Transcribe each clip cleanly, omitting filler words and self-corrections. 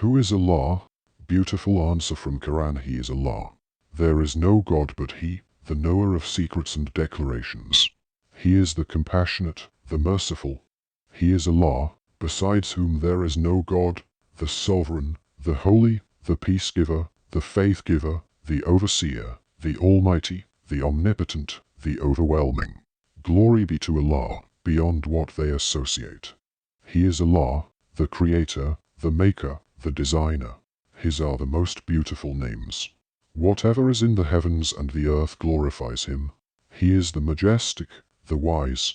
Who is Allah? Beautiful answer from Quran. He is Allah. There is no God but He, the knower of secrets and declarations. He is the compassionate, the merciful. He is Allah, besides whom there is no God, the sovereign, the holy, the peace-giver, the faith-giver, the overseer, the almighty, the omnipotent, the overwhelming. Glory be to Allah, beyond what they associate. He is Allah, the creator, the maker, the designer. His are the most beautiful names. Whatever is in the heavens and the earth glorifies Him. He is the majestic, the wise.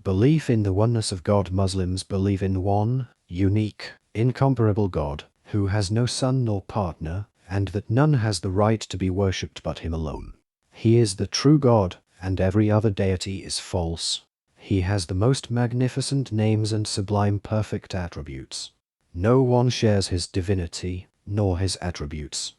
Belief in the oneness of God. Muslims believe in one, unique, incomparable God, who has no son nor partner, and that none has the right to be worshipped but Him alone. He is the true God, and every other deity is false. He has the most magnificent names and sublime perfect attributes. No one shares His divinity, nor His attributes.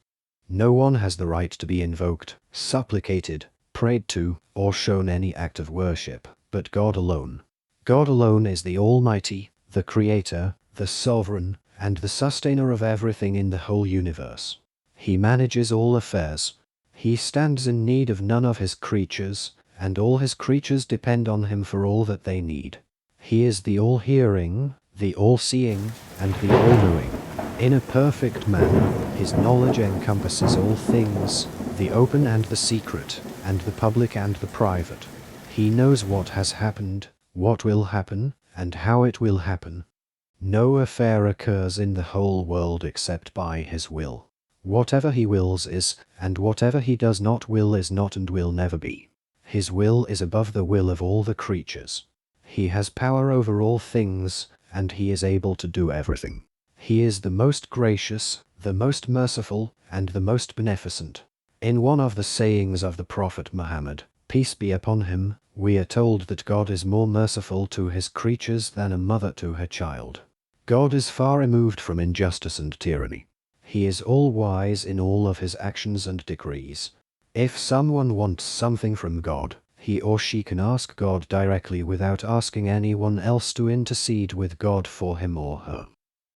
No one has the right to be invoked, supplicated, prayed to, or shown any act of worship, but God alone. God alone is the Almighty, the Creator, the Sovereign, and the Sustainer of everything in the whole universe. He manages all affairs. He stands in need of none of His creatures, and all His creatures depend on Him for all that they need. He is the all-hearing, the all-seeing, and the all-knowing. In a perfect manner, His knowledge encompasses all things, the open and the secret, and the public and the private. He knows what has happened, what will happen, and how it will happen. No affair occurs in the whole world except by His will. Whatever He wills is, and whatever He does not will is not and will never be. His will is above the will of all the creatures. He has power over all things, and He is able to do everything. He is the most gracious, the most merciful, and the most beneficent. In one of the sayings of the Prophet Muhammad, peace be upon him, we are told that God is more merciful to His creatures than a mother to her child. God is far removed from injustice and tyranny. He is all-wise in all of His actions and decrees. If someone wants something from God, he or she can ask God directly without asking anyone else to intercede with God for him or her.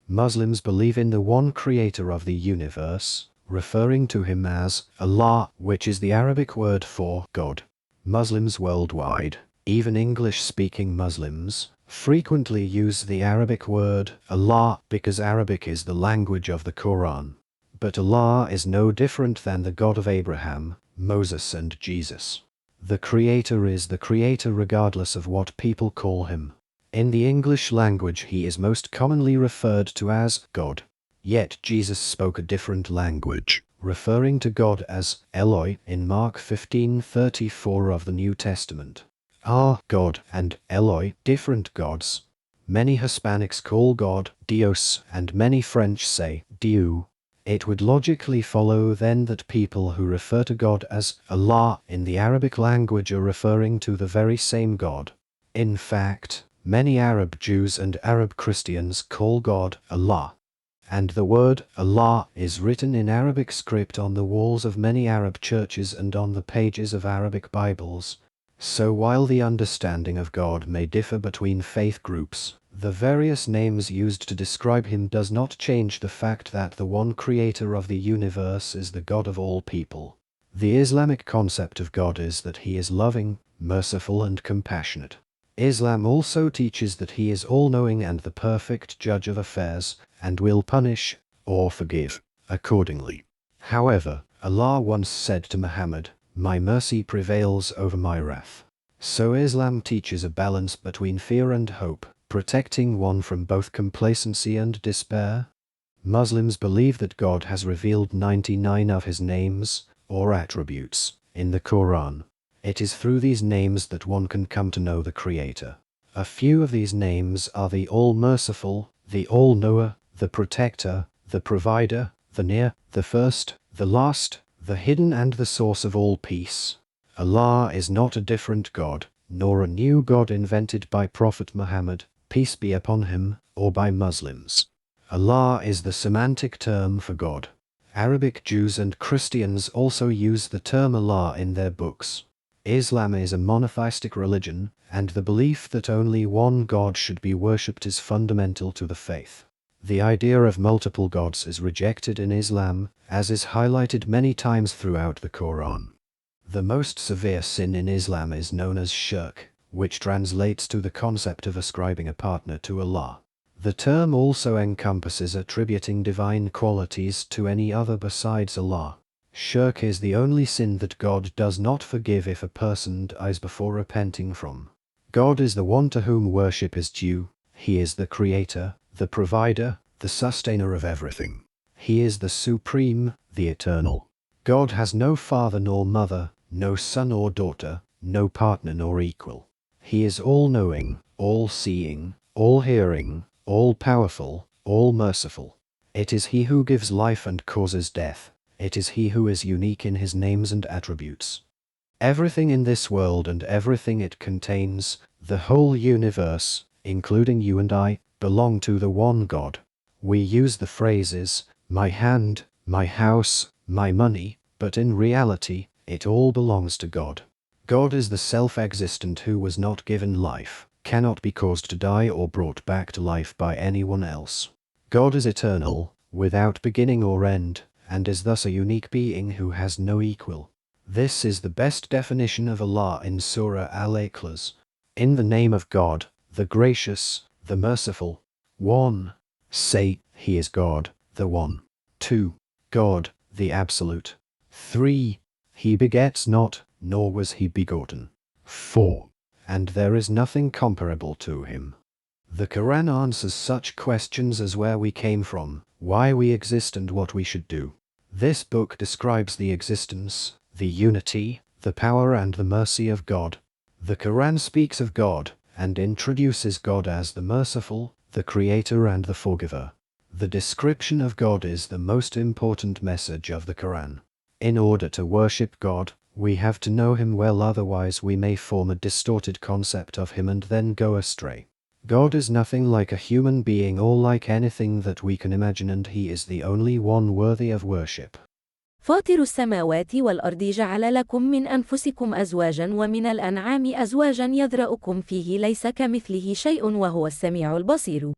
Muslims believe in the one creator of the universe, referring to Him as Allah, which is the Arabic word for God. Muslims worldwide, even English-speaking Muslims, frequently use the Arabic word Allah because Arabic is the language of the Quran. But Allah is no different than the God of Abraham, Moses, and Jesus. The Creator is the Creator regardless of what people call Him. In the English language He is most commonly referred to as God. Yet Jesus spoke a different language, referring to God as Eloi in Mark 15:34 of the New Testament. Our God and Eloi, different gods. Many Hispanics call God Dios, and many French say Dieu. It would logically follow then that people who refer to God as Allah in the Arabic language are referring to the very same God. In fact, many Arab Jews and Arab Christians call God Allah. And the word Allah is written in Arabic script on the walls of many Arab churches and on the pages of Arabic Bibles. So while the understanding of God may differ between faith groups, the various names used to describe Him does not change the fact that the one creator of the universe is the God of all people. The Islamic concept of God is that He is loving, merciful, and compassionate. Islam also teaches that He is all-knowing and the perfect judge of affairs, and will punish, or forgive, accordingly. However, Allah once said to Muhammad, "My mercy prevails over my wrath." So Islam teaches a balance between fear and hope, protecting one from both complacency and despair. Muslims believe that God has revealed 99 of His names, or attributes, in the Quran. It is through these names that one can come to know the Creator. A few of these names are the All-Merciful, the All-Knower, the Protector, the Provider, the Near, the First, the Last, the Hidden, and the Source of all peace. Allah is not a different God, nor a new God invented by Prophet Muhammad, peace be upon him, or by Muslims. Allah is the semantic term for God. Arabic Jews and Christians also use the term Allah in their books. Islam is a monotheistic religion, and the belief that only one God should be worshipped is fundamental to the faith. The idea of multiple gods is rejected in Islam, as is highlighted many times throughout the Quran. The most severe sin in Islam is known as shirk, which translates to the concept of ascribing a partner to Allah. The term also encompasses attributing divine qualities to any other besides Allah. Shirk is the only sin that God does not forgive if a person dies before repenting from. God is the one to whom worship is due. He is the creator, the provider, the sustainer of everything. He is the supreme, the eternal. God has no father nor mother, no son or daughter, no partner nor equal. He is all-knowing, all-seeing, all-hearing, all-powerful, all-merciful. It is He who gives life and causes death. It is He who is unique in His names and attributes. Everything in this world and everything it contains, the whole universe, including you and I, belong to the one God. We use the phrases, my hand, my house, my money, but in reality, it all belongs to God. God is the self-existent who was not given life, cannot be caused to die or brought back to life by anyone else. God is eternal, without beginning or end, and is thus a unique being who has no equal. This is the best definition of Allah in Surah Al-Ikhlas. In the name of God, the gracious, the merciful. 1. Say, He is God, the One. 2. God, the Absolute. 3. He begets not, nor was He begotten. 4. And there is nothing comparable to Him. The Quran answers such questions as where we came from, why we exist and what we should do. This book describes the existence, the unity, the power and the mercy of God. The Quran speaks of God, and introduces God as the merciful, the creator and the forgiver. The description of God is the most important message of the Quran. In order to worship God, we have to know Him well, otherwise we may form a distorted concept of Him and then go astray. God is nothing like a human being or like anything that we can imagine, and He is the only one worthy of worship. فاطر السماوات والأرض جعل لكم من أنفسكم أزواجا ومن الأنعام أزواجا يذرأكم فيه ليس كمثله شيء وهو السميع البصير.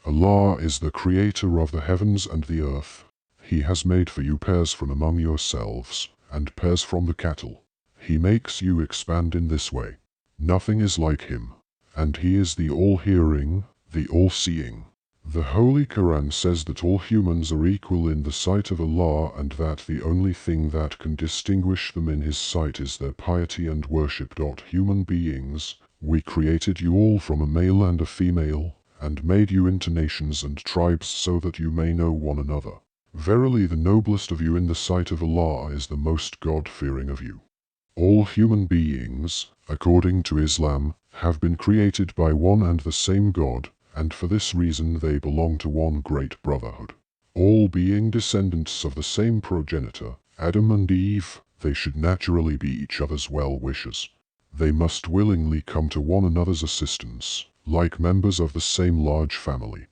Allah is the creator of the heavens and the earth. He has made for you pairs from among yourselves, and pairs from the cattle. He makes you expand in this way. Nothing is like Him, and He is the all-hearing, the all-seeing. The Holy Quran says that all humans are equal in the sight of Allah, and that the only thing that can distinguish them in His sight is their piety and worship. Human beings, we created you all from a male and a female, and made you into nations and tribes so that you may know one another. Verily the noblest of you in the sight of Allah is the most God-fearing of you. All human beings, according to Islam, have been created by one and the same God, and for this reason they belong to one great brotherhood. All being descendants of the same progenitor, Adam and Eve, they should naturally be each other's well-wishers. They must willingly come to one another's assistance, like members of the same large family.